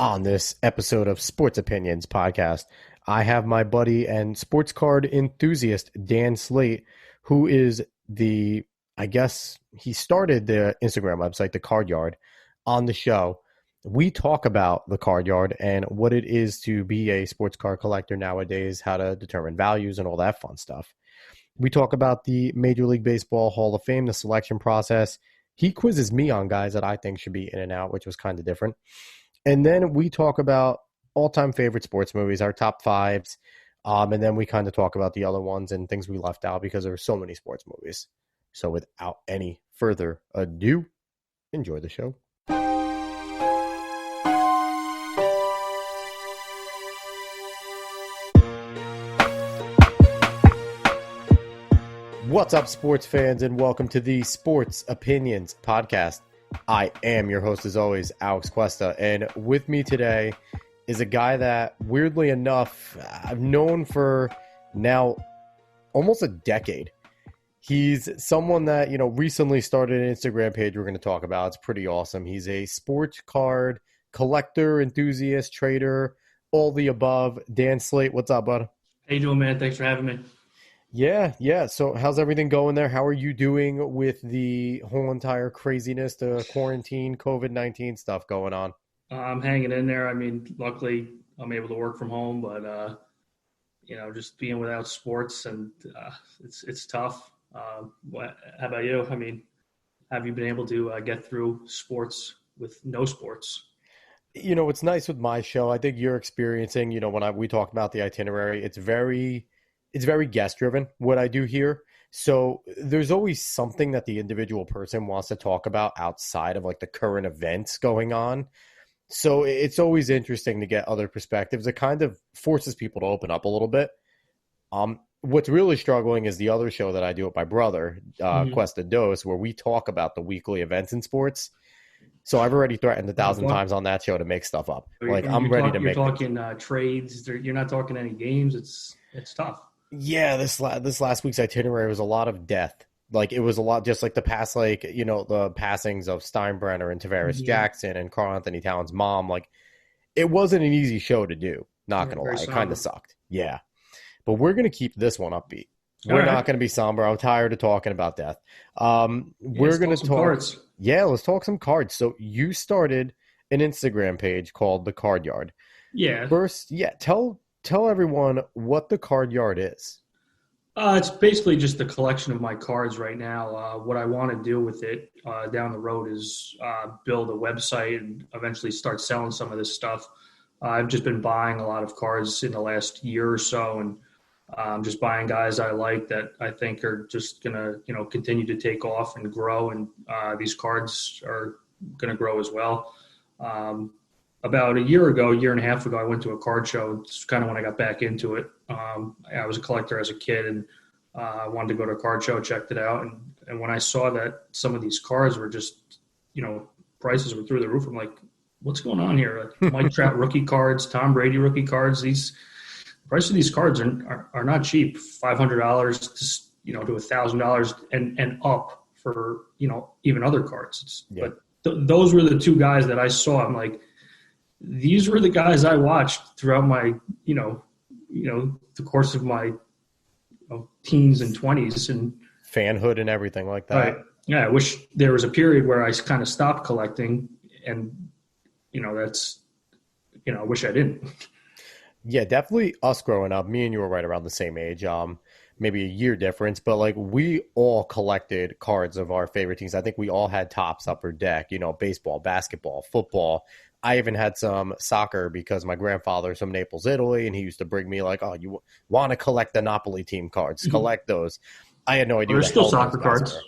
On this episode of Sports Opinions podcast, I have my buddy and sports card enthusiast, Dan Slate, who is I guess he started the Instagram website, The Card Yard, on the show. We talk about the Card Yard and what it is to be a sports card collector nowadays, how to determine values and all that fun stuff. We talk about the Major League Baseball Hall of Fame, the selection process. He quizzes me on guys that I think should be in and out, which was kind of different. And then we talk about all-time favorite sports movies, our top fives, and then we kind of talk about the other ones and things we left out because there are so many sports movies. So without any further ado, enjoy the show. What's up, sports fans, and welcome to the Sports Opinions podcast. I am your host, as always, Alex Cuesta, and with me today is a guy that, weirdly enough, I've known for now almost a decade. He's someone that, recently started an Instagram page we're going to talk about. It's pretty awesome. He's a sports card collector, enthusiast, trader, all the above. Dan Slate, what's up, bud? How you doing, man? Thanks for having me. Yeah. So how's everything going there? How are you doing with the whole entire craziness, the quarantine, COVID-19 stuff going on? I'm hanging in there. I mean, luckily I'm able to work from home, but, just being without sports and it's tough. How about you? I mean, have you been able to get through sports with no sports? It's nice with my show. I think you're experiencing, when we talk about the itinerary, it's very guest driven, what I do here. So there's always something that the individual person wants to talk about outside of like the current events going on. So it's always interesting to get other perspectives. It kind of forces people to open up a little bit. What's really struggling is the other show that I do with my brother, Cuesta Dos, where we talk about the weekly events in sports. So I've already threatened 1,000 times on that show to make stuff up. Like I'm ready to make. You're talking trades. You're not talking any games. It's tough. Yeah, this last week's itinerary was a lot of death. Like it was a lot, just like the past, the passings of Steinbrenner and Tavares Jackson and Karl Anthony Towns' mom. Like it wasn't an easy show to do. Not gonna lie, it kind of sucked. Yeah, but we're gonna keep this one upbeat. We're not gonna be somber. I'm tired of talking about death. We're gonna talk cards. Yeah, let's talk some cards. So you started an Instagram page called The Card Yard. Yeah. First, Tell everyone what the Card Yard is. It's basically just a collection of my cards right now. What I want to do with it down the road is build a website and eventually start selling some of this stuff. I've just been buying a lot of cards in the last year or so, and just buying guys I like that I think are just going to, continue to take off and grow, and these cards are going to grow as well. About a year and a half ago, I went to a card show. It's kind of when I got back into it. I was a collector as a kid, and I wanted to go to a card show, checked it out. And when I saw that some of these cards were just, prices were through the roof, I'm like, what's going on here? Like Mike Trout rookie cards, Tom Brady rookie cards. The price of these cards are not cheap. $500 to $1,000 and up for, even other cards. Yeah. But those were the two guys that I saw. I'm like, these were the guys I watched throughout my, the course of my teens and 20s and fanhood and everything like that. Right. Yeah. I wish there was a period where I kind of stopped collecting, and, I wish I didn't. Yeah, definitely us growing up. Me and you were right around the same age. Maybe a year difference, but like we all collected cards of our favorite teams. I think we all had Topps Upper Deck, baseball, basketball, football. I even had some soccer because my grandfather's from Naples, Italy, and he used to bring me like, oh, you want to collect the Napoli team cards, collect those. I had no idea. There's still soccer cards.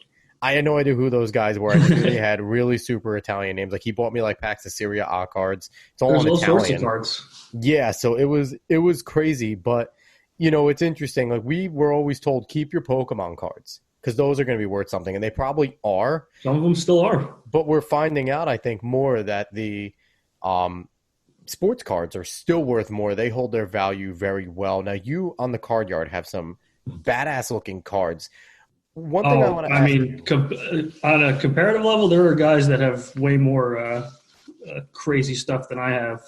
I had no idea who those guys were. I knew they had really super Italian names. Like he bought me like packs of Serie A cards. It's all in Italian. Sorts of cards. Yeah, so it was crazy, but it's interesting. Like we were always told, keep your Pokemon cards because those are going to be worth something, and they probably are. Some of them still are. But we're finding out, I think, more that the sports cards are still worth more. They hold their value very well. Now, you on the Card Yard have some badass looking cards. One thing I want to ask. On a comparative level, there are guys that have way more crazy stuff than I have.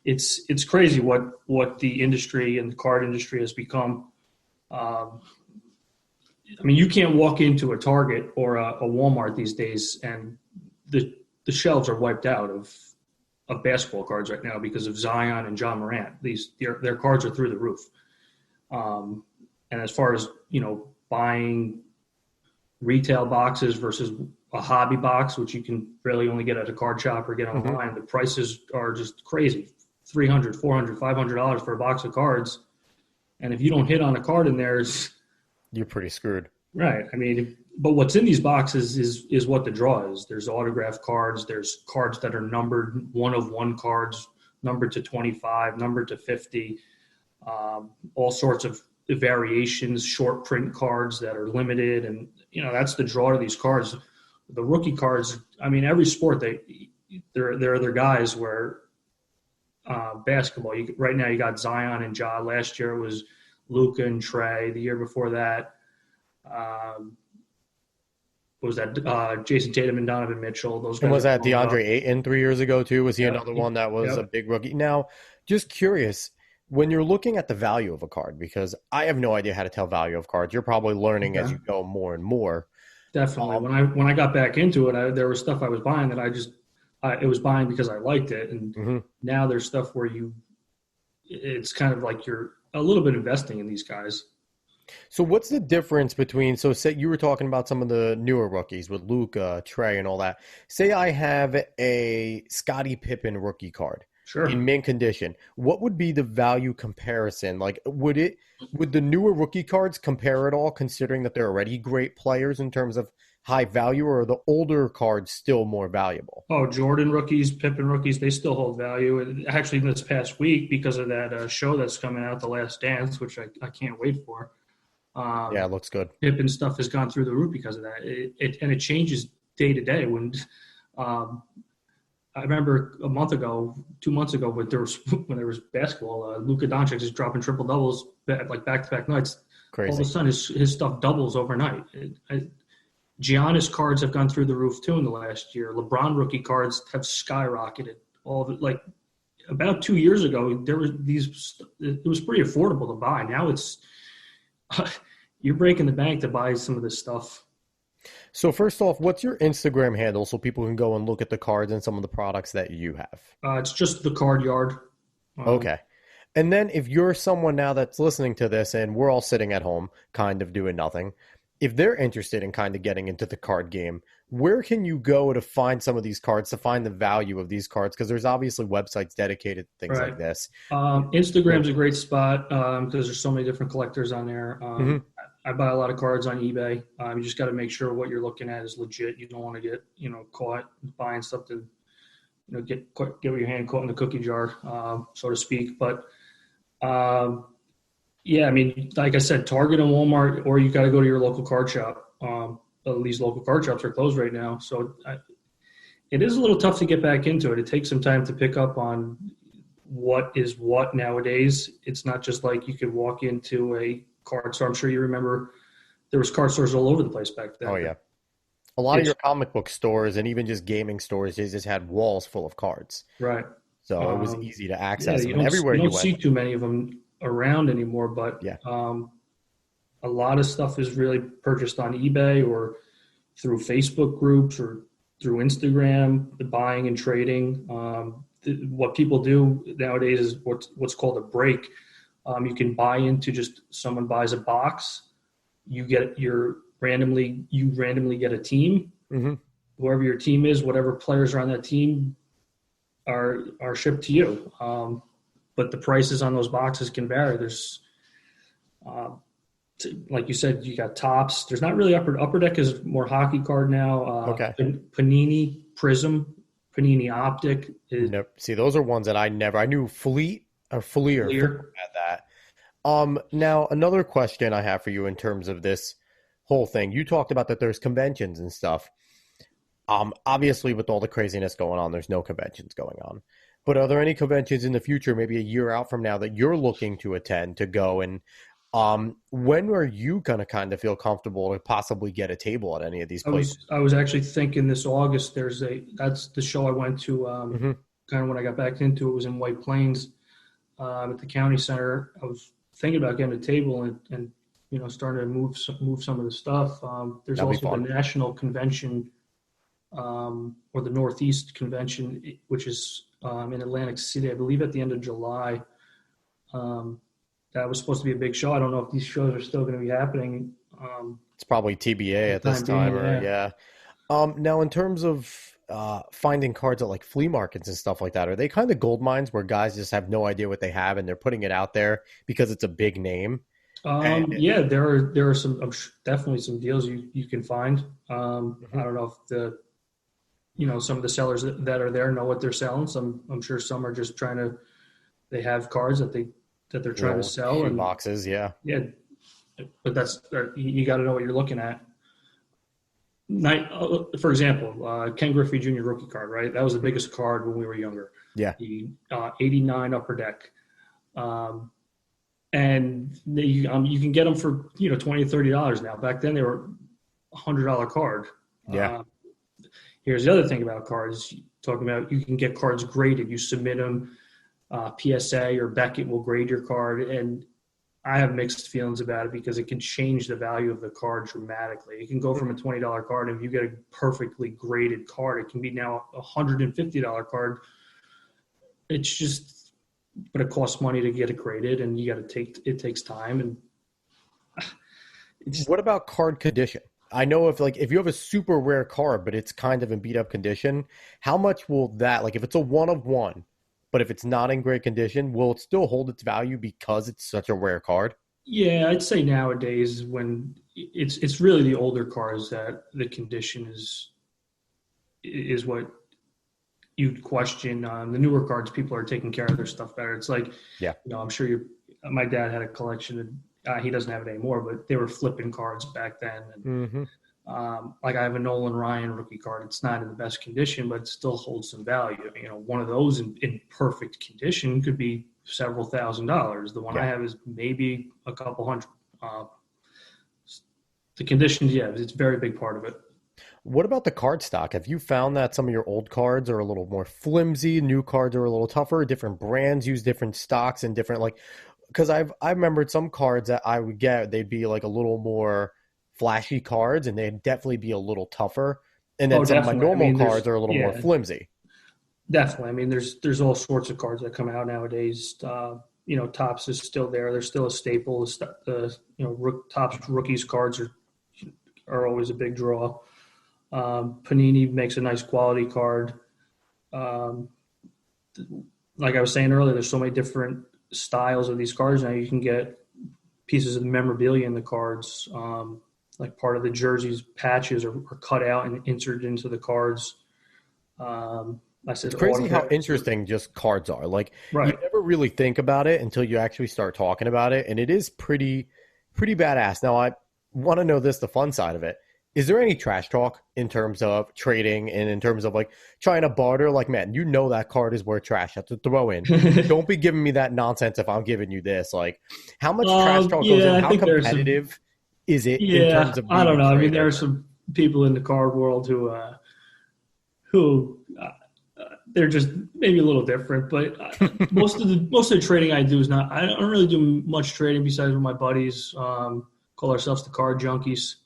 It's crazy what the industry and the card industry has become. I mean, you can't walk into a Target or a Walmart these days, and the shelves are wiped out of basketball cards right now because of Zion and John Morant. Their cards are through the roof. And as far as buying retail boxes versus a hobby box, which you can really only get at a card shop or get online, the prices are just crazy. $300, $400, $500 for a box of cards. And if you don't hit on a card in there, you're pretty screwed. Right. I mean, but what's in these boxes is what the draw is. There's autographed cards. There's cards that are numbered, 1/1 cards, numbered to 25, numbered to 50, all sorts of variations, short print cards that are limited. And, that's the draw to these cards. The rookie cards, I mean, every sport, there are other guys where basketball, right now you got Zion and Ja. Last year it was Luka and Trey. The year before that, what was that? Jason Tatum and Donovan Mitchell. Those guys. And was that DeAndre Ayton 3 years ago too? Was he another one that was a big rookie? Now, just curious, when you're looking at the value of a card, because I have no idea how to tell value of cards. You're probably learning as you go more and more. Definitely. When I got back into it, there was stuff I was buying that it was buying because I liked it, and now there's stuff where it's kind of like you're a little bit investing in these guys. So what's the difference between, say you were talking about some of the newer rookies with Luka, Trey, and all that. Say I have a Scottie Pippen rookie card in mint condition. What would be the value comparison? Like, would the newer rookie cards compare at all, considering that they're already great players in terms of high value, or are the older cards still more valuable? Oh, Jordan rookies, Pippen rookies, they still hold value. Actually, this past week, because of that show that's coming out, The Last Dance, which I can't wait for. Yeah, it looks good. Pippen stuff has gone through the roof because of that. It changes day to day. When I remember 2 months ago, when there was basketball, Luka Doncic is dropping triple doubles like back-to-back nights. Crazy. All of a sudden, his stuff doubles overnight. Giannis cards have gone through the roof too in the last year. LeBron rookie cards have skyrocketed. All of it, like about 2 years ago, there was it was pretty affordable to buy. Now it's you're breaking the bank to buy some of this stuff. So first off, what's your Instagram handle so people can go and look at the cards and some of the products that you have? It's just the Card Yard. Okay. And then if you're someone now that's listening to this and we're all sitting at home kind of doing nothing, if they're interested in kind of getting into the card game, where can you go to find some of these cards, to find the value of these cards? Because there's obviously websites dedicated to things like this. Instagram's a great spot because there's so many different collectors on there. I buy a lot of cards on eBay. You just got to make sure what you're looking at is legit. You don't want to get caught buying stuff to get your hand caught in the cookie jar, so to speak. But yeah, I mean, like I said, Target and Walmart, or you got to go to your local card shop. These local card shops are closed right now, so it is a little tough to get back into it. It takes some time to pick up on what is what nowadays. It's not just like you could walk into a card store. I'm sure you remember there was card stores all over the place back then. Oh, yeah. A lot of your comic book stores and even just gaming stores, they just had walls full of cards. Right. So it was easy to access them everywhere you went. You don't see too many of them around anymore, but a lot of stuff is really purchased on eBay or through Facebook groups or through Instagram, the buying and trading. What people do nowadays is what's called a break. You can buy into just someone buys a box. You randomly get a team. Whoever your team is, whatever players are on that team are shipped to you. But the prices on those boxes can vary. There's, like you said, you got Topps. There's not really Upper Deck is more hockey card now. Panini Prism, Panini Optic. Nope. See, those are ones that I knew Fleer had that. Now, another question I have for you in terms of this whole thing. You talked about that there's conventions and stuff. Obviously, with all the craziness going on, there's no conventions going on. But are there any conventions in the future, maybe a year out from now, that you're looking to attend, to go and When are you going to kind of feel comfortable to possibly get a table at any of these places? I was actually thinking this August. That's the show I went to. Hmm. Kind of when I got back into it was in White Plains at the county center. I was thinking about getting a table and starting to move some of the stuff. There's That'd be also the fun. national convention or the Northeast convention, which is in Atlantic City, I believe, at the end of July. Um, that was supposed to be a big show. I don't know if these shows are still going to be happening It's probably for TBA the at this time time, being. or Yeah. yeah. Now in terms of finding cards at like flea markets and stuff like that, are they kind of gold mines where guys just have no idea what they have and they're putting it out there because it's a big name? And, Yeah, there are some definitely some deals you can find. I mhm, don't know if some of the sellers that are there know what they're selling. I'm sure some are just trying to they have cards that they're trying to sell, shoe and boxes, yeah. yeah, but that's you got to know what you're looking at. For example, Ken Griffey Jr. rookie card, right? That was the Mhm. biggest card when we were younger. Yeah. The 89 upper deck. Um, and you can get them for $20 to $30 now. Back then they were $100 card. Yeah. Uh, Here's the other thing about cards. Talking about you can get cards graded. You submit them. PSA or Beckett will grade your card, and I have mixed feelings about it because it can change the value of the card dramatically. It can go from a $20 card, and if you get a perfectly graded card, it can be now a $150 card. It's just, but it costs money to get it graded, and you got to it takes time, and it's What about card condition? I know if you have a super rare card, but it's kind of in beat up condition, how much will that, like if it's a one of one, but if it's not in great condition, will it still hold its value because it's such a rare card? yeah, I'd say nowadays when it's really the older cars that the condition is what you'd question. The newer cards, people are taking care of their stuff better. It's like, Yeah. I'm sure my dad had a collection of, he doesn't have it anymore, but they were flipping cards back then. And Hmm. like I have a Nolan Ryan rookie card. It's not in the best condition, but it still holds some value. One of those in perfect condition could be several $1,000s. The one I Yeah. have is maybe a couple hundred. Uh, the conditions, yeah, it's a very big part of it. What about the card stock? Have you found that some of your old cards are a little more flimsy, new cards are a little tougher, different brands use different stocks and different like because I remembered some cards that I would get, they'd be like a little more flashy cards and they'd definitely be a little tougher. And then Oh, some of my definitely. I normal mean, cards are a little more yeah, flimsy. definitely. I mean, there's all sorts of cards that come out nowadays. Tops is still there. They're still a staple. Tops rookies cards are always a big draw. Panini makes a nice quality card. Um, like I was saying earlier, there's so many different styles of these cards now. You can get pieces of memorabilia in the cards, like part of the jerseys patches are cut out and inserted into the cards. I said It's crazy how autographs. interesting just cards are. Like you Right. never really think about it until you actually start talking about it, and it is pretty badass. Now I want to know this, the fun side of it. Is there any trash talk in terms of trading and in terms of like trying to barter? Like, man, you know that card is worth trash. You have to throw in. Don't be giving me that nonsense if I'm giving you this. Like, how much trash talk goes in? Yeah, I How think there's some. competitive is it in Yeah, terms of I being don't a know. I mean, there trader? are some people in the card world who they're just maybe a little different. But most of the trading I do is not. I don't really do much trading besides with my buddies. Call ourselves the card junkies.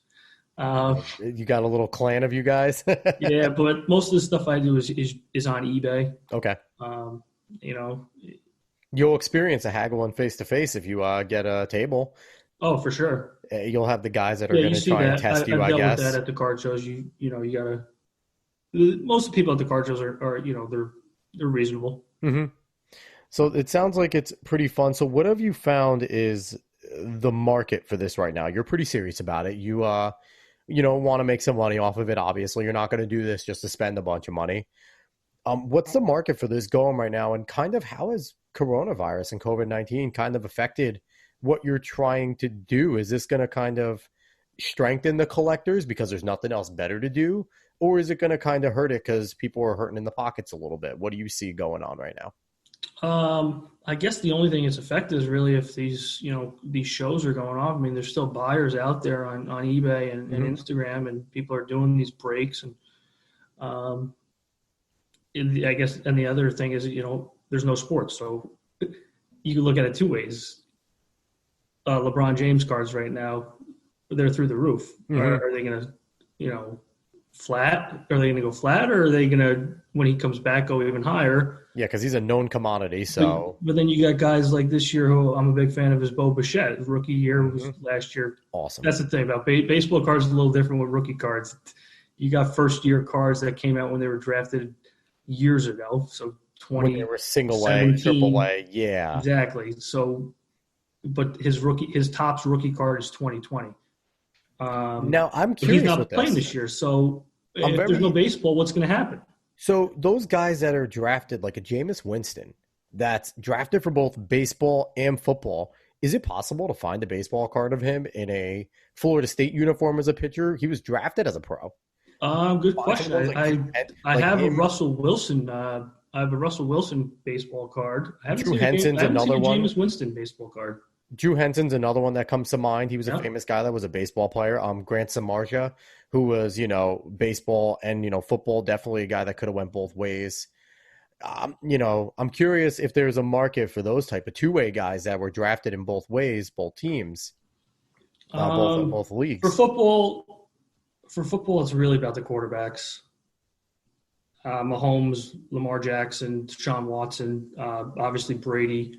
Uh, You got a little clan of you guys. yeah, but most of the stuff I do is on eBay. Okay. Um, you know, You'll experience a haggling face to face if you get a table. oh for sure. You'll have the guys that are Yeah, going you to see try and that. test you, I've I dealt with that guess. at the card shows. You gotta. Most of the people at the card shows are they're reasonable. Hmm. So it sounds like it's pretty fun. So what have you found is the market for this right now? You're pretty serious about it. You want to make some money off of it. Obviously, you're not going to do this just to spend a bunch of money. What's the market for this going right now, and kind of how has coronavirus and COVID-19 kind of affected what you're trying to do? Is this going to kind of strengthen the collectors because there's nothing else better to do, or is it going to kind of hurt it because people are hurting in the pockets a little bit? What do you see going on right now? I guess the only thing it's affected is really if these shows are going off. I mean, there's still buyers out there on eBay and Hmm. Instagram, and people are doing these breaks. And um, I guess, and the other thing is, there's no sports, so you can look at it two ways. LeBron James cards right now, they're through the roof. Hmm. Are they going to, flat? Are they going to go flat, or are they going to, when he comes back, go even higher? Yeah, because he's a known commodity. But, So but then you got guys like this year who I'm a big fan of is Bo Bichette. His rookie year was mhm. last year. Awesome. That's the thing about baseball cards is a little different with rookie cards. You got first year cards that came out when they were drafted years ago. So When they were single A, 2017. triple A, yeah. Exactly. So, but his top's rookie card is 2020. Now I'm But he's curious with not playing this. this year. So I'm if there's no very baseball, what's going to happen? So those guys that are drafted, like a Jameis Winston, that's drafted for both baseball and football, is it possible to find a baseball card of him in a Florida State uniform as a pitcher? He was drafted as a pro. Good Find some question. of those I like have a him. Russell Wilson. I have a Russell Wilson baseball card. Drew Henson's I haven't seen another a one. Jameis Winston baseball card. Drew Henson's another one that comes to mind. He was a Yeah. famous guy that was a baseball player. Grant Samardzija, who was, baseball and, football, definitely a guy that could have went both ways. I'm curious if there's a market for those type of two-way guys that were drafted in both ways, both teams, Um, both for leagues. football, it's really about the quarterbacks. Mahomes, Lamar Jackson, Deshaun Watson, obviously Brady,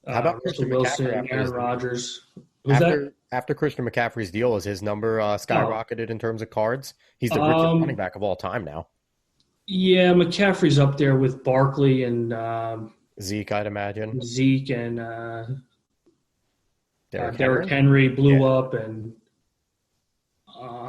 How about Russell Christian McCaffrey Wilson, after Aaron his deal? Rodgers. Who's that? After Christian McCaffrey's deal, is his number Oh, skyrocketed in terms of cards? He's the richest running um, back of all time now. yeah, McCaffrey's up there with Barkley and Zeke, I'd imagine. Zeke and Derrick Derrick Henry. Henry Yeah, blew up, and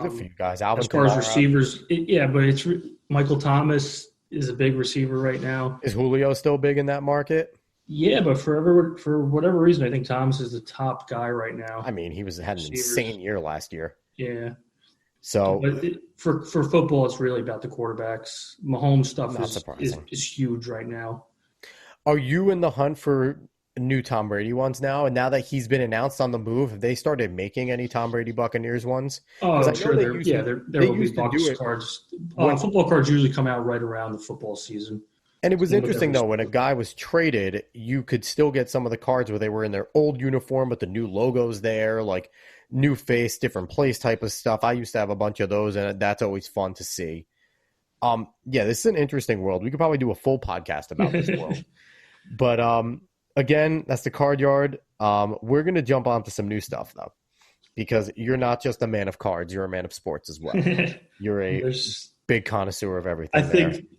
there's a few guys. as Alvin far as Kamara. receivers, yeah, but Michael Thomas is a big receiver right now. Is Julio still big in that market? Yeah, but for whatever reason, I think Thomas is the top guy right now. I mean, had an Receivers, insane year last year. yeah. So But for football, it's really about the quarterbacks. Mahomes stuff not is surprising. is huge right now. Are you in the hunt for new Tom Brady ones now? And now that he's been announced on the move, have they started making any Tom Brady Buccaneers ones? Oh, Because I'm I know sure there they will be used to do Bucks it cards. when, Football cards usually come out right around the football season. and it was Same with interesting every though, when a sport. guy was traded, you could still get some of the cards where they were in their old uniform, but the new logos there, like new face, different place type of stuff. I used to have a bunch of those, and that's always fun to see. Yeah, this is an interesting world. We could probably do a full podcast about this world. But again, that's the card yard. We're gonna jump onto some new stuff though, because you're not just a man of cards; you're a man of sports as well. You're a There's big connoisseur of I everything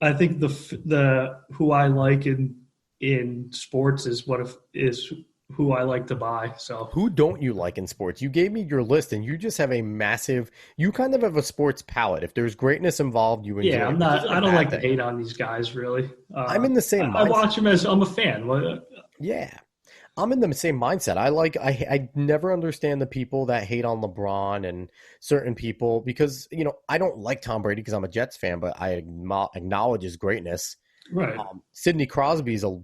there. think the who I like in sports is who I like to buy. So Who don't you like in sports? You gave me your list, and you just have a massive. You kind of have a sports palette. If there's greatness involved, you yeah, enjoy it, which isn't I a don't bad like to thing. hate on these guys really. I'm in the same I mindset. watch them as I'm a fan. Yeah. I'm in the same mindset. I never understand the people that hate on LeBron and certain people because, I don't like Tom Brady because I'm a Jets fan, but I acknowledge his greatness. Right. Sidney Crosby's a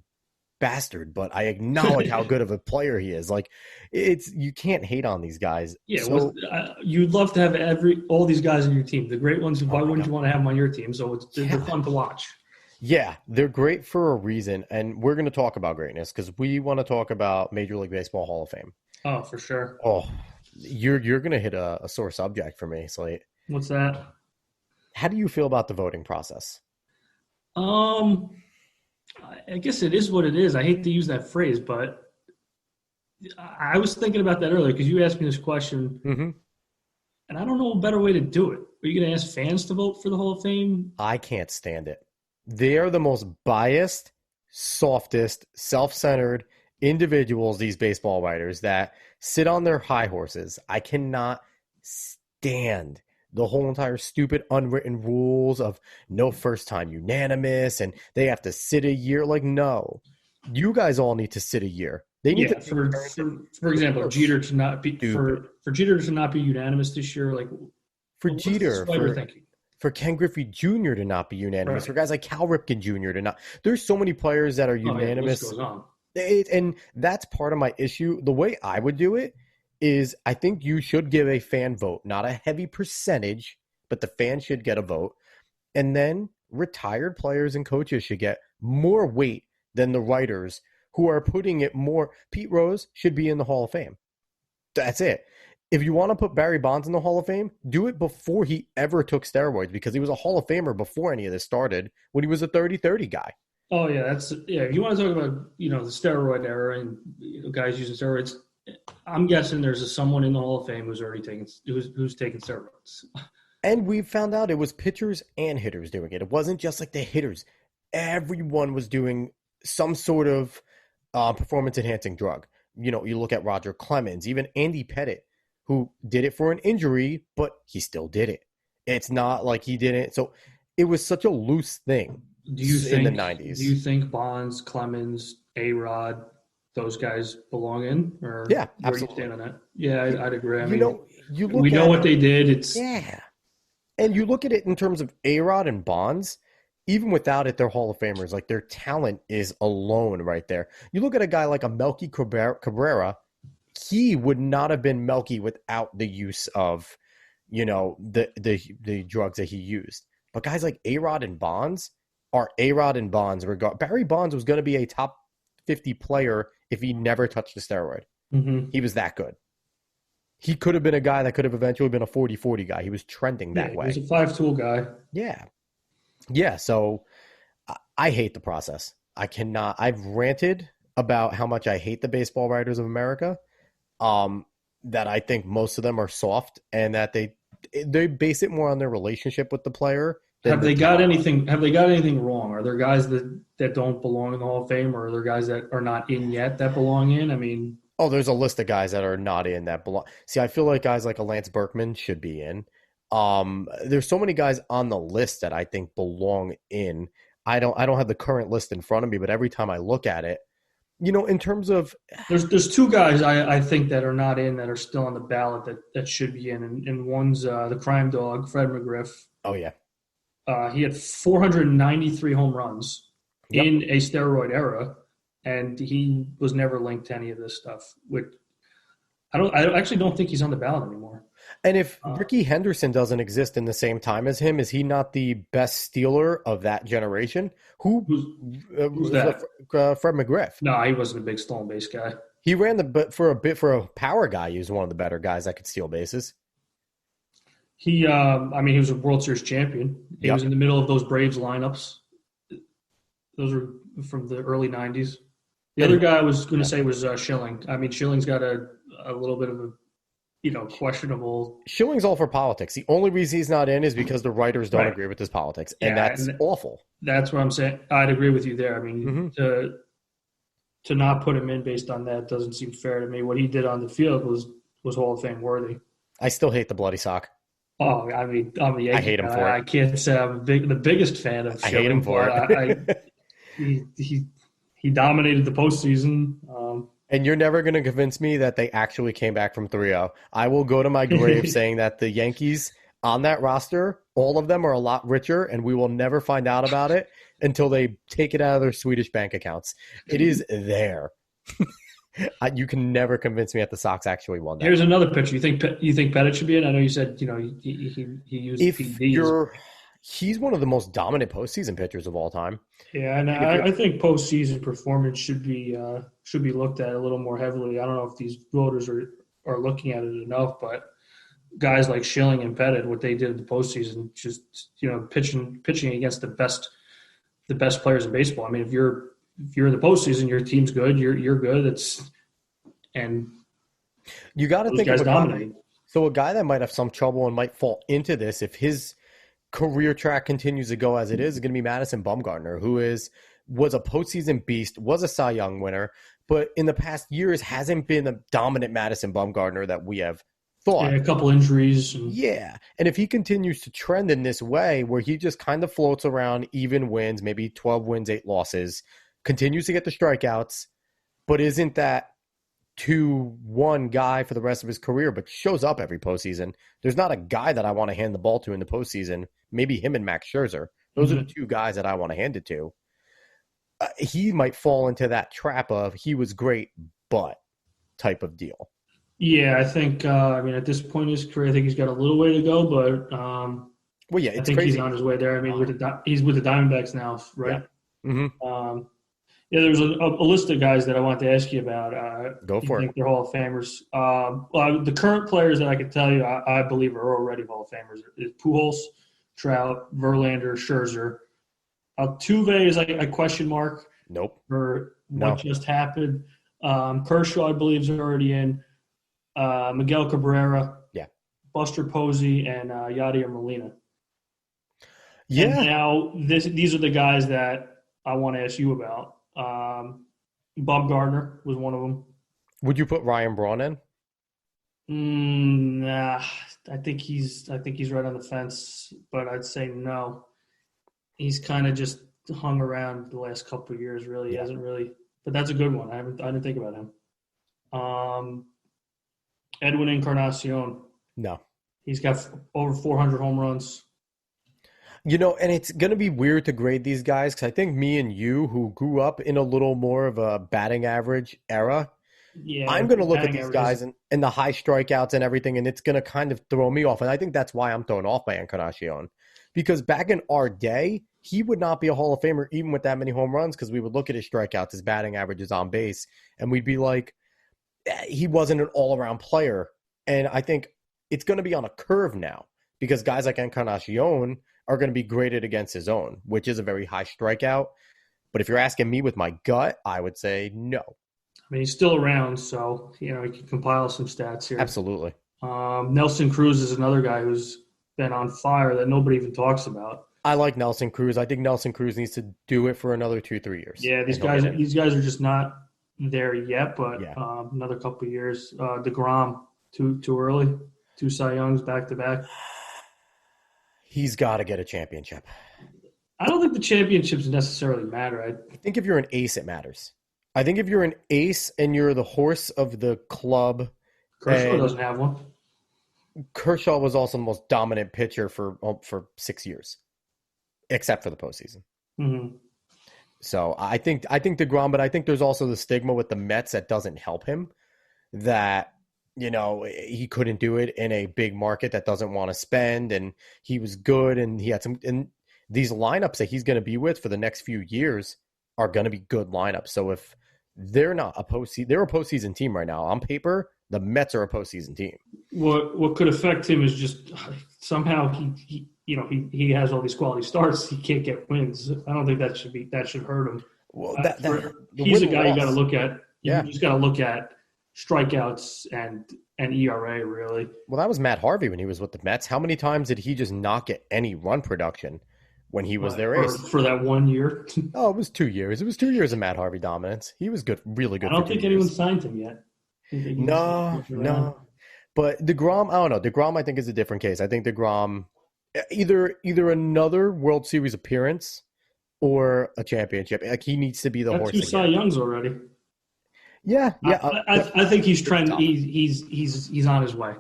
bastard, but I acknowledge how good of a player he is. Like you can't hate on these guys. Yeah, So, you'd love to have all these guys on your team. The great ones. oh Why my wouldn't God. you want to have them on your team? So they're Yeah. fun to watch. Yeah, they're great for a reason. And we're going to talk about greatness because we want to talk about Major League Baseball Hall of Fame. Oh, for sure. Oh, you're going to hit a sore subject for me, Slate. What's that? How do you feel about the voting process? Um, I guess it is what it is. I hate to use that phrase, but I was thinking about that earlier because you asked me this question, Hmm. and I don't know a better way to do it. Are you going to ask fans to vote for the Hall of Fame? I can't stand it. They are the most biased, softest, self-centered individuals, these baseball writers that sit on their high horses. I cannot stand the whole entire stupid unwritten rules of no first time unanimous and they have to sit a year. Like, no, you guys all need to sit a year. They need Yeah, to for example, Jeter to not be stupid. for Jeter to not be unanimous this year. Like, For what's the Jeter, writer thinking? for Ken Griffey Jr. to not be unanimous, Right. for guys like Cal Ripken Jr. to not. There's so many players that are Oh, yeah, the list unanimous. goes on. And that's part of my issue. The way I would do it is I think you should give a fan vote, not a heavy percentage, but the fans should get a vote. And then retired players and coaches should get more weight than the writers who are putting it more. Pete Rose should be in the Hall of Fame. That's it. If you want to put Barry Bonds in the Hall of Fame, do it before he ever took steroids, because he was a Hall of Famer before any of this started when he was a 30-30 guy. Oh yeah, if you want to talk about the steroid era and guys using steroids, I'm guessing there's someone in the Hall of Fame who's already taken who's taken steroids. And we found out it was pitchers and hitters doing it. It wasn't just like the hitters. Everyone was doing some sort of performance-enhancing drug. You look at Roger Clemens, even Andy Pettitte, who did it for an injury, but he still did it. It's not like he didn't. So it was such a loose thing in the 90s. Do you think Bonds, Clemens, A-Rod, those guys belong in? Or Yeah, where absolutely. do you stand on that? Yeah, I'd agree. I mean, we know what they did. Yeah. And you look at it in terms of A-Rod and Bonds, even without it, they're Hall of Famers. Like, their talent is alone right there. You look at a guy like a Melky Cabrera, he would not have been Melky without the use of, the drugs that he used. But guys like A-Rod and Bonds are A-Rod and Bonds. Barry Bonds was going to be a top 50 player if he never touched a steroid. Mm-hmm. He was that good. He could have been a guy that could have eventually been a 40-40 guy. He was trending that way. He was a 5-tool guy. Yeah. Yeah, so I hate the process. I've ranted about how much I hate the baseball writers of America, that I think most of them are soft and that they base it more on their relationship with the player. Have they got anything wrong? Are there guys that don't belong in the Hall of Fame, or are there guys that are not in yet that belong in? I mean, there's a list of guys that are not in that belong. See, I feel like guys like a Lance Berkman should be in. There's so many guys on the list that I think belong in. I don't have the current list in front of me, but every time I look at it, in terms of there's two guys I think that are not in, that are still on the ballot that should be in, and one's the crime dog, Fred McGriff. Oh yeah. He had 493 home runs in a steroid era, and he was never linked to any of this stuff. Which I actually don't think he's on the ballot anymore. And if Ricky Henderson doesn't exist in the same time as him, is he not the best stealer of that generation? Who's that? Fred McGriff. No, he wasn't a big stolen base guy. He ran for a power guy. He was one of the better guys that could steal bases. He was a World Series champion. He was in the middle of those Braves lineups. Those were from the early 90s. The other guy I was going to say was Schilling. I mean, Schilling's got a little bit of a, questionable. Schilling's all for politics. The only reason he's not in is because the writers don't agree with his politics, and that's awful. That's what I'm saying. I'd agree with you there. I mean, to not put him in based on that doesn't seem fair to me. What he did on the field was Hall of Fame worthy. I still hate the bloody sock. Oh, I mean, I'm the Yankee. I hate him for it. I can't say I'm the biggest fan of Schilling. I hate him for it. He dominated the postseason. And you're never going to convince me that they actually came back from 3-0. I will go to my grave saying that the Yankees on that roster, all of them are a lot richer, and we will never find out about it until they take it out of their Swedish bank accounts. It is there. You can never convince me that the Sox actually won that. Here's another pitcher. You think Pettitte should be in? I know you said he used PEDs. He's one of the most dominant postseason pitchers of all time. Yeah, and I think postseason performance should be looked at a little more heavily. I don't know if these voters are looking at it enough, but guys like Schilling and Pettitte, what they did in the postseason, just pitching against the best players in baseball. I mean, if you're in the postseason, your team's good, you're good. And you got to think guys of dominate. So a guy that might have some trouble and might fall into this if his career track continues to go as it is going to be Madison Bumgarner, who was a postseason beast, was a Cy Young winner, but in the past years hasn't been the dominant Madison Bumgarner that we have thought. Yeah, a couple injuries. Yeah, and if he continues to trend in this way where he just kind of floats around even wins, maybe 12 wins, 8 losses, continues to get the strikeouts, but isn't that 2-1 guy for the rest of his career, but shows up every postseason. There's not a guy that I want to hand the ball to in the postseason. Maybe him and Max Scherzer. Those are the two guys that I want to hand it to. He might fall into that trap of he was great, but type of deal. Yeah, I think. At this point in his career, I think he's got a little way to go, but well, yeah, it's I think crazy. he's on his way there. I mean, he's with the Diamondbacks now, right? Yeah. Mm-hmm. There's a list of guys that I wanted to ask you about. Go for it. I think they're Hall of Famers. The current players that I can tell you, I believe are already Hall of Famers is Pujols, Trout, Verlander, Scherzer. Altuve is a question mark. Nope. For what just happened. Kershaw, I believe, is already in. Miguel Cabrera. Yeah. Buster Posey and Yadier Molina. Yeah. And now these are the guys that I want to ask you about. Bob Gardner was one of them. Would you put Ryan Braun in? Nah, I think he's right on the fence, but I'd say no. He's kind of just hung around the last couple of years. Really, He hasn't really. But that's a good one. I didn't think about him. Edwin Encarnacion. No. He's got over 400 home runs. And it's going to be weird to grade these guys because I think me and you, who grew up in a little more of a batting average era, I'm going to look at these guys and the high strikeouts and everything, and it's going to kind of throw me off. And I think that's why I'm thrown off by Encarnacion. Because back in our day, he would not be a Hall of Famer even with that many home runs because we would look at his strikeouts, his batting averages on base, and we'd be like, he wasn't an all-around player. And I think it's going to be on a curve now because guys like Encarnacion are going to be graded against his own, which is a very high strikeout. But if you're asking me with my gut, I would say no. I mean, he's still around, so, he can compile some stats here. Absolutely. Nelson Cruz is another guy who's been on fire that nobody even talks about. I like Nelson Cruz. I think Nelson Cruz needs to do it for another 2-3 years. Yeah, these guys are just not there yet, but another couple of years. DeGrom, too early. 2 Cy Youngs back-to-back. He's got to get a championship. I don't think the championships necessarily matter. I think if you're an ace, it matters. I think if you're an ace and you're the horse of the club. Kershaw doesn't have one. Kershaw was also the most dominant pitcher for 6 years, except for the postseason. Mm-hmm. So I think DeGrom, but I think there's also the stigma with the Mets that doesn't help him. That he couldn't do it in a big market that doesn't want to spend, and he was good, and he had some. And these lineups that he's going to be with for the next few years are going to be good lineups. So if they're not they're a postseason team right now. On paper, the Mets are a postseason team. What could affect him is just somehow he has all these quality starts. He can't get wins. I don't think that should hurt him. Well, he's a guy you got to look at. You just got to look at strikeouts and ERA, really. Well, that was Matt Harvey when he was with the Mets. How many times did he just not get any run production when he was their ace? For that 1 year? Oh, it was 2 years. It was 2 years of Matt Harvey dominance. He was good, really good. I don't think anyone signed him yet. No. But DeGrom, I don't know. DeGrom, I think, is a different case. I think DeGrom, either another World Series appearance or a championship. Like, he needs to be the horse. 2 Cy Youngs already. Yeah. I think he's trying. He's on his way.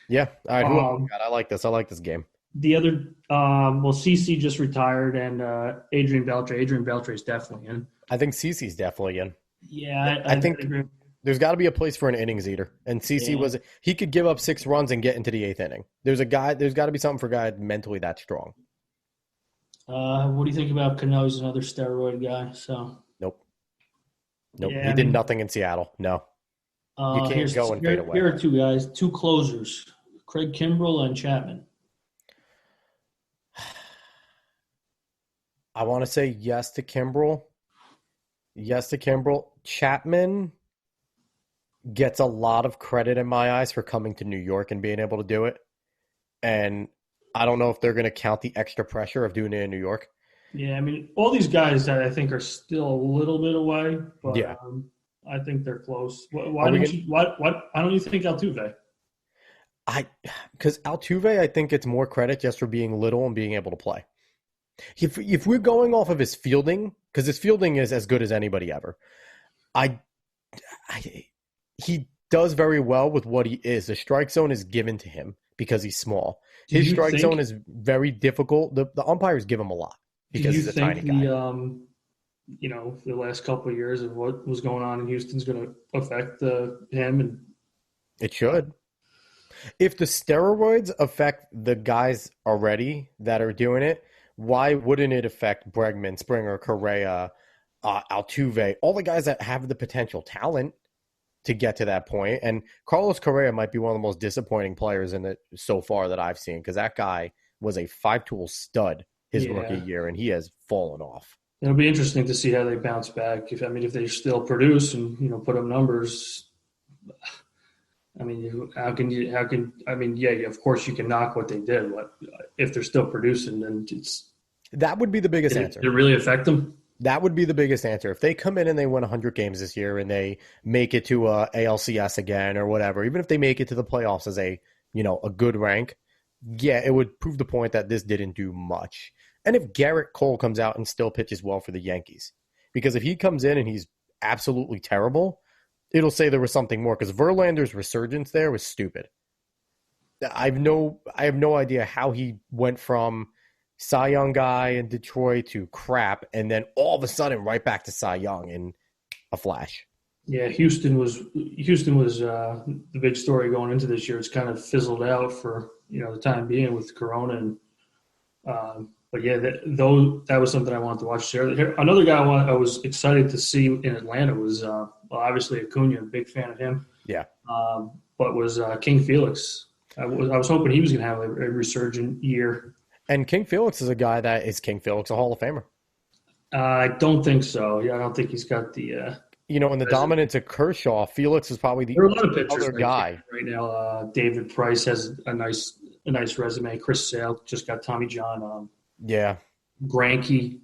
Yeah. All right. I like this. I like this game. The other, CeCe just retired, and Adrian Beltre. Adrian Beltre is definitely in. I think CeCe's definitely in. Yeah, I think there's got to be a place for an innings eater, and CeCe he could give up 6 runs and get into the 8th inning. There's got to be something for a guy mentally that strong. What do you think about Cano? He's another steroid guy. So nope. Yeah, he did nothing in Seattle. No, you can't go and fade away. Here are 2 guys, 2 closers: Craig Kimbrell and Chapman. I want to say yes to Kimbrell. Chapman gets a lot of credit in my eyes for coming to New York and being able to do it. And I don't know if they're going to count the extra pressure of doing it in New York. Yeah, I mean, all these guys that I think are still a little bit away, but I think they're close. Why don't you think Altuve? Because Altuve, I think it's more credit just for being little and being able to play. If we're going off of his fielding, because his fielding is as good as anybody ever, he does very well with what he is. The strike zone is given to him because he's small. Do His you strike think? zone is very difficult. The umpires give him a lot Do because you he's a think tiny guy. the last couple of years of what was going on in Houston is going to affect him? And It should. If the steroids affect the guys already that are doing it, why wouldn't it affect Bregman, Springer, Correa, Altuve, all the guys that have the potential talent to get to that point? And Carlos Correa might be one of the most disappointing players in it so far that I've seen, because that guy was a five-tool stud his rookie yeah, year, and he has fallen off. it'll be interesting to see how they bounce back. If they still produce and put up numbers. I mean, yeah, of course you can knock what they did, but if they're still producing, then That would be the biggest did answer. it really affect them? That would be the biggest answer. If they come in and they win 100 games this year and they make it to ALCS again or whatever, even if they make it to the playoffs as a good rank, yeah, it would prove the point that this didn't do much. And if Garrett Cole comes out and still pitches well for the Yankees, because if he comes in and he's absolutely terrible, it'll say there was something more, because Verlander's resurgence there was stupid. I have no idea how he went from Cy Young guy in Detroit to crap, and then all of a sudden right back to Cy Young in a flash. Yeah, Houston was the big story going into this year. It's kind of fizzled out for the time being with Corona, and but yeah, that was something I wanted to watch there. Another guy I was excited to see in Atlanta was obviously Acuna, big fan of him. Yeah, but was King Felix. I was hoping he was going to have a resurgent year. and King Felix is a guy that is King Felix, a Hall of Famer. I don't think so. Yeah, I don't think he's got the. In the dominance of Kershaw, Felix is probably the There are a lot of pitchers other guy right now. David Price has a nice resume. Chris Sale just got Tommy John. Yeah. Greinke.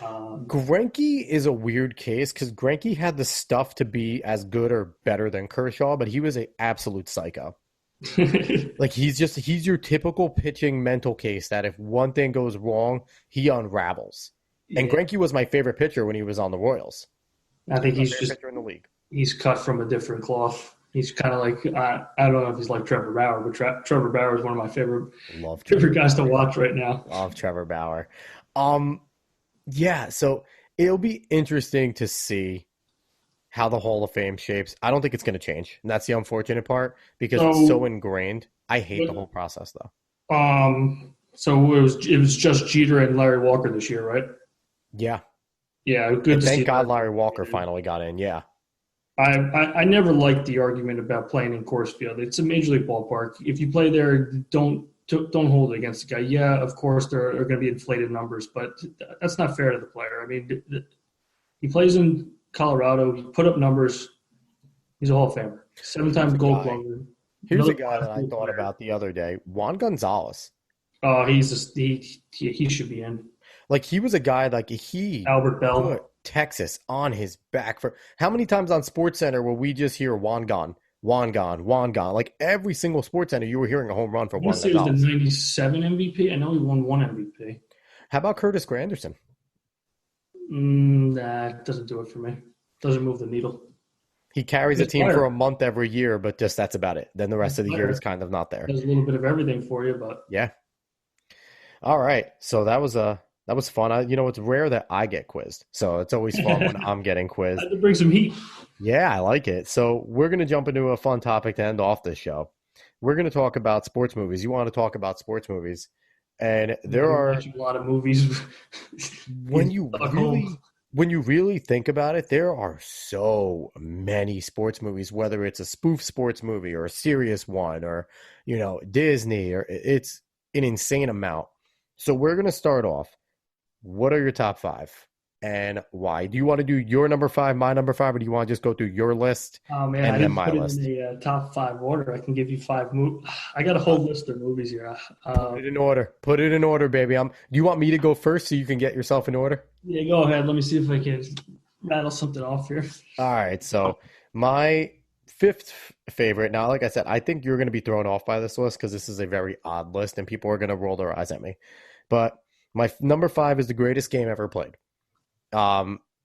Greinke is a weird case because Greinke had the stuff to be as good or better than Kershaw, but he was an absolute psycho. Like he's your typical pitching mental case that if one thing goes wrong, he unravels. Yeah. And Greinke was my favorite pitcher when he was on the Royals. I think he's favorite just pitcher in the league. He's cut from a different cloth. He's kind of like I don't know if he's like Trevor Bauer, but Trevor Bauer is one of my favorite guys to watch right now. Love Trevor Bauer. Yeah, so it'll be interesting to see how the Hall of Fame shapes. I don't think it's going to change, and that's the unfortunate part because it's so ingrained. I hate the whole process, though. So it was just Jeter and Larry Walker this year, right? Yeah. Yeah, good. Thank God Larry Walker finally got in. Yeah. I never liked the argument about playing in Coors Field. It's a major league ballpark. If you play there, don't hold it against the guy. Yeah, of course there are going to be inflated numbers, but that's not fair to the player. I mean, he plays in Colorado. He put up numbers. He's a Hall of Famer. 7-time Gold Glover. Here's a guy that I thought about the other day, Juan Gonzalez. Oh, he should be in. Like he was a guy Albert Bell put Texas on his back for how many times on SportsCenter will we just hear Juan gone? Like every single SportsCenter you were hearing a home run for Juan Gonzalez. It was the 97 MVP. I know he won one MVP. How about Curtis Granderson? That doesn't do it for me. Doesn't move the needle. He carries a team for a month every year, but just that's about it. Then the rest of the year is kind of not there. There's a little bit of everything for you, but yeah. All right, so that was fun. It's rare that I get quizzed, so it's always fun when I'm getting quizzed. I had to bring some heat. Yeah, I like it. So we're going to jump into a fun topic to end off this show. We're going to talk about sports movies. You want to talk about sports movies, and there are a lot of movies. when you really think about it, there are so many sports movies. Whether it's a spoof sports movie or a serious one, or Disney, or it's an insane amount. So we're going to start off. What are your top 5 and why? Do you want to do your number 5, my number 5, or do you want to just go through your list and then my list? In the top 5 order. I can give you 5 movies. I got a whole list of movies here. Put it in order. Put it in order, baby. Do you want me to go first so you can get yourself in order? Yeah, go ahead. Let me see if I can rattle something off here. All right. So my 5th favorite. Now, like I said, I think you're going to be thrown off by this list because this is a very odd list and people are going to roll their eyes at me. But my number 5 is the greatest game ever played.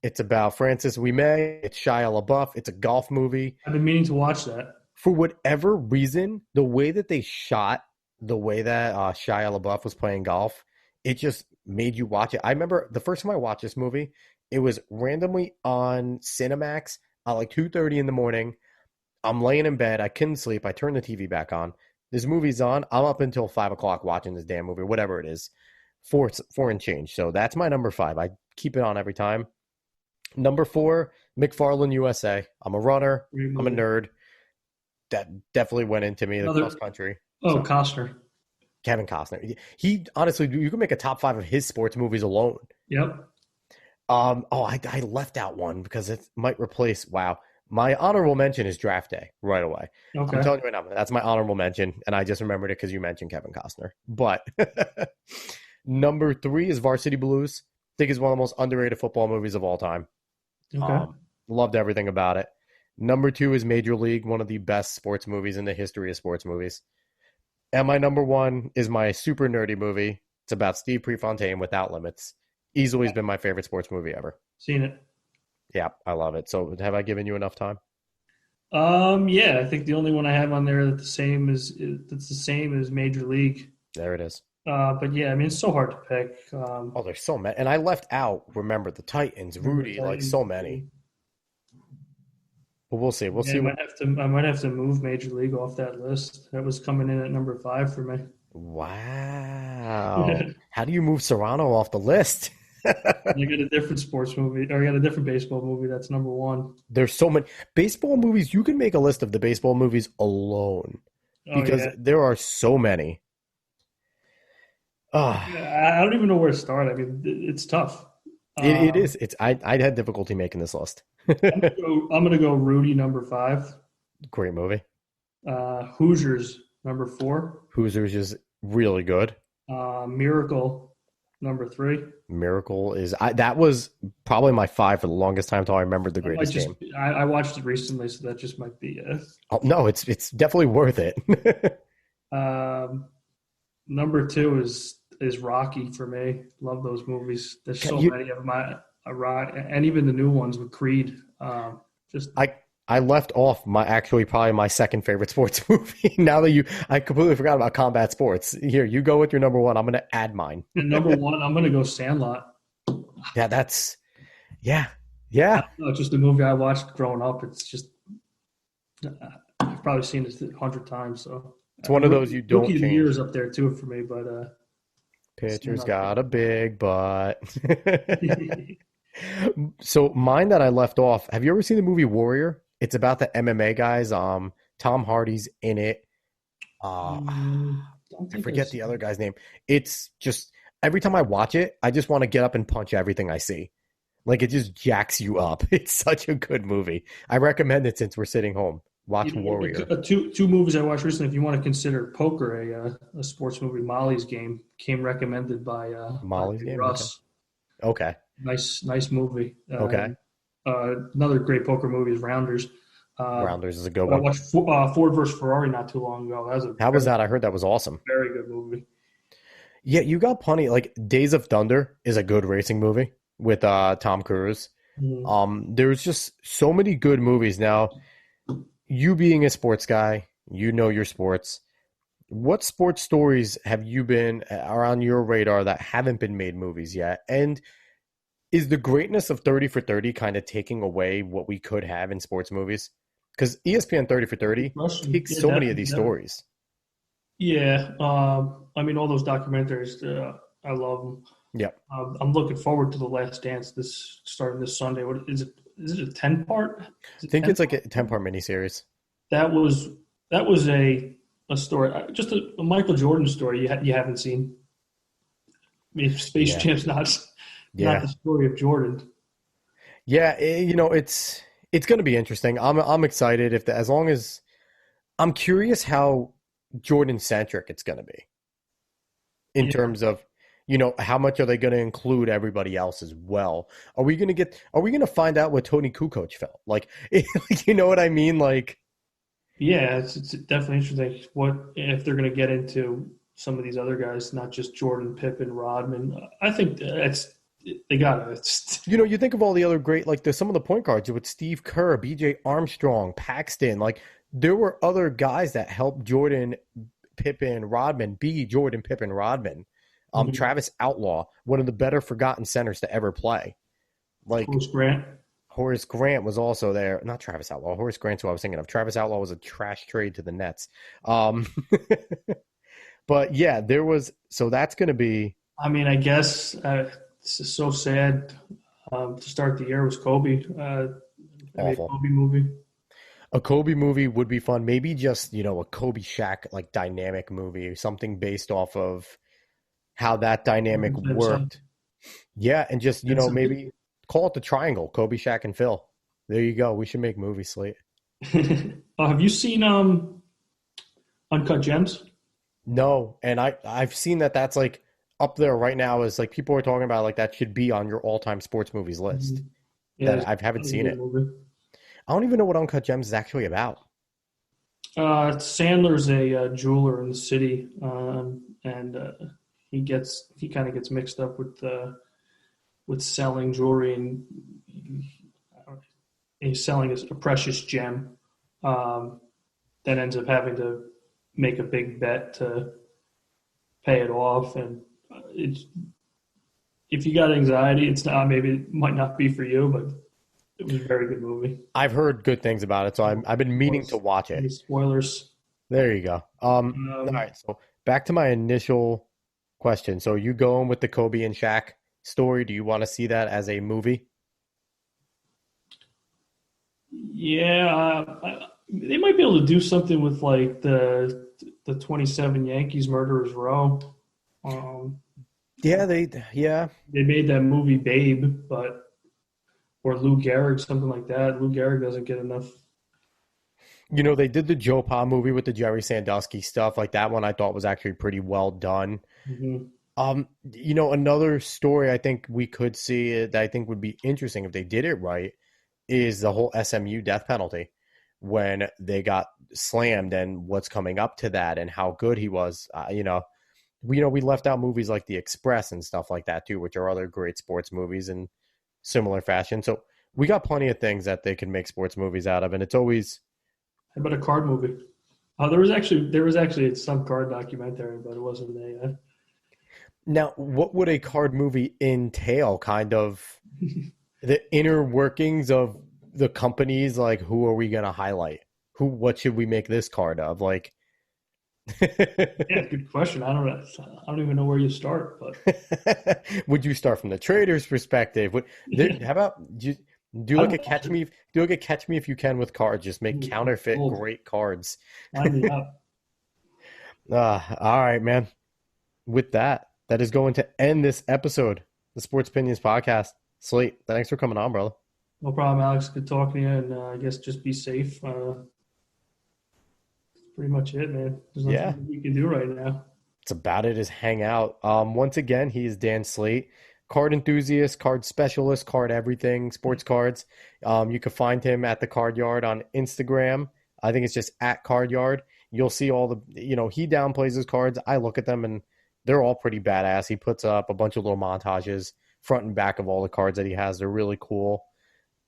It's about Francis Ouimet. It's Shia LaBeouf. It's a golf movie. I've been meaning to watch that. For whatever reason, the way that they shot, the way that Shia LaBeouf was playing golf, it just made you watch it. I remember the first time I watched this movie, it was randomly on Cinemax at like 2:30 in the morning. I'm laying in bed. I couldn't sleep. I turned the TV back on. This movie's on. I'm up until 5 o'clock watching this damn movie, whatever it is. Four and change. So that's my number five. I keep it on every time. Number four, McFarland USA. I'm a runner. I'm a nerd. That definitely went into me, the cross country. Oh, so, Costner. Kevin Costner. He honestly, you can make a top five of his sports movies alone. Yep. I left out one because it might replace. Wow. My honorable mention is Draft Day right away. Okay. I'm telling you right now, that's my honorable mention, and I just remembered it because you mentioned Kevin Costner. But number three is Varsity Blues. I think it's one of the most underrated football movies of all time. Okay. Loved everything about it. Number two is Major League, one of the best sports movies in the history of sports movies. And my number one is my super nerdy movie. It's about Steve Prefontaine, Without Limits. Easily has been my favorite sports movie ever. Seen it. Yeah, I love it. So have I given you enough time? Yeah, I think the only one I have on there that's the same as Major League. There it is. But yeah, I mean, it's so hard to pick. There's so many. And I left out, remember, the Titans, Rudy, like so many. But we'll see. We'll see. I might have to move Major League off that list. That was coming in at number 5 for me. Wow. How do you move Serrano off the list? I got a different sports movie, or I got a different baseball movie. That's number 1. There's so many baseball movies. You can make a list of the baseball movies alone because there are so many. I don't even know where to start. I mean, it's tough. It is. I had difficulty making this list. I'm gonna go Rudy number 5. Great movie. Hoosiers number 4. Hoosiers is really good. Miracle number 3. Miracle is that was probably my 5 for the longest time until I remembered The Greatest Game. I watched it recently, so that just might be. No, it's definitely worth it. Number 2 is Rocky for me. Love those movies. There's so many of them. And even the new ones with Creed. I left off probably my second favorite sports movie. Now that I completely forgot about combat sports. Here, you go with your number 1. I'm going to add mine. And number 1, I'm going to go Sandlot. Yeah, yeah. It's just a movie I watched growing up. It's just I've probably seen it 100 times. So it's one of those you don't change. Rookie years up there too for me, but pitcher's got a big butt. So mine that I left off. Have you ever seen the movie Warrior? It's about the MMA guys. Tom Hardy's in it. I forget the other guy's name. It's just every time I watch it, I just want to get up and punch everything I see. Like it just jacks you up. It's such a good movie. I recommend it since we're sitting home. Watch Warrior. Two movies I watched recently. If you want to consider poker a sports movie, Molly's Game came recommended by Molly's Game. Russ. Okay. Nice movie. Okay. Another great poker movie is Rounders. Rounders is a good one. I watched Ford versus Ferrari not too long ago. How was that? I heard that was awesome. Very good movie. Yeah, you got plenty. Like Days of Thunder is a good racing movie with Tom Cruise. Mm-hmm. There's just so many good movies now. You being a sports guy, you know your sports. What sports stories have you been around your radar that haven't been made movies yet? And is the greatness of 30 for 30 kind of taking away what we could have in sports movies? Because ESPN 30 for 30 takes so many of these stories. Yeah. I mean, all those documentaries, I love them. Yeah. I'm looking forward to The Last Dance starting this Sunday. What is it? Is it a 10-part? I think it's like a 10-part miniseries. That was a story, just a Michael Jordan story you haven't seen. I mean, Space Jam's not the story of Jordan. Yeah, it's going to be interesting. I'm excited as long as I'm curious how Jordan centric it's going to be in terms of how much are they going to include everybody else as well? Are we going to find out what Tony Kukoc felt like? You know what I mean? Like, yeah, it's definitely interesting. What if they're going to get into some of these other guys, not just Jordan, Pippen, Rodman? I think They got it. You know, you think of all the other great, like there's some of the point guards with Steve Kerr, B.J. Armstrong, Paxton. Like there were other guys that helped Jordan, Pippen, Rodman be Jordan, Pippen, Rodman. Mhm. Travis Outlaw, one of the better forgotten centers to ever play. Like Horace Grant. Horace Grant was also there. Not Travis Outlaw. Horace Grant's who I was thinking of. Travis Outlaw was a trash trade to the Nets. Um, but yeah, there was. So that's going to be I mean, I guess this is so sad. To start the year was Kobe. I made a awful. Kobe movie. A Kobe movie would be fun. Maybe just, a Kobe Shaq like dynamic movie, something based off of how that dynamic worked. Yeah, and just, That's maybe call it the triangle, Kobe, Shaq, and Phil. There you go. We should make movie Slate. Have you seen Uncut Gems? No, and I've seen that that's like up there right now as like people are talking about like that should be on your all-time sports movies list. Mhm. Yeah, That it's I haven't a seen good it. movie. I don't even know what Uncut Gems is actually about. Sandler's a jeweler in the city, and he kind of gets mixed up with selling jewelry, and he's selling a precious gem um, that ends up having to make a big bet to pay it off. And it's if you got anxiety, it's not maybe it might not be for you, but it was a very good movie. I've heard good things about it, so I've been meaning to watch it. Any spoilers? There you go. All Um, right. So back to my initial question. So you going with the Kobe and Shaq story? Do you want to see that as a movie? yeah, they might be able to do something with like the 27 Yankees murderers row. Um, Yeah, yeah. they made that movie Babe, but or Lou Gehrig, something like that. Lou Gehrig doesn't get enough. They did the Joe Pa movie with the Jerry Sandusky stuff. Like that one I thought was actually pretty well done. Mhm. Another story I think we could see that I think would be interesting if they did it right is the whole SMU death penalty when they got slammed and what's coming up to that and how good he was. We left out movies like The Express and stuff like that too, which are other great sports movies in similar fashion. So we got plenty of things that they can make sports movies out of, and it's always How about a card movie? There was actually some card documentary, but it wasn't a. now what would a card movie entail? Kind of the inner workings of the companies, like who are we going to highlight? What should we make this card of? Like, Yeah, good question. I don't even know where you start, but would you start from the trader's perspective? yeah, How about you do I'd like a watch it. catch me if you can with cards? Just make Ooh, counterfeit gold. great cards. Sign me up. All right, man. With that, that is going to end this episode, the Sports Opinions Podcast. Slate, thanks for coming on, brother. No problem, Alex. Good talking to you, and I guess just be safe. Pretty much it, man. There's Yeah, nothing we can do right now. it's about it. Is hang out. Once again, he is Dan Slate, card enthusiast, card specialist, card everything, sports cards. You can find him at the Card Yard on Instagram. I think it's just at Card Yard. You'll see all he downplays his cards. I look at them and they're all pretty badass. He puts up a bunch of little montages front and back of all the cards that he has. They're really cool.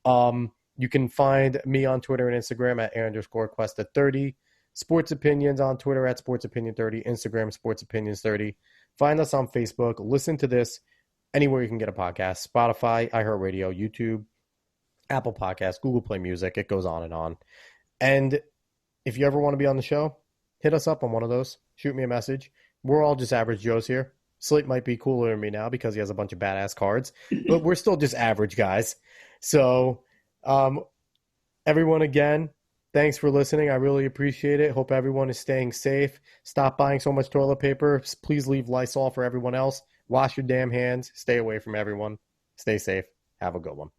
You can find me on Twitter and Instagram at air_Questa30. Sports Opinions on Twitter at Sports Opinion 30, Instagram Sports Opinions 30. Find us on Facebook. Listen to this anywhere you can get a podcast: Spotify, iHeartRadio, YouTube, Apple Podcasts, Google Play Music. It goes on and on. And if you ever want to be on the show, hit us up on one of those. Shoot me a message. We're all just average Joes here. Slate might be cooler than me now because he has a bunch of badass cards, but we're still just average guys. So, everyone, again, thanks for listening. I really appreciate it. Hope everyone is staying safe. Stop buying so much toilet paper. Please leave Lysol for everyone else. Wash your damn hands. Stay away from everyone. Stay safe. Have a good one.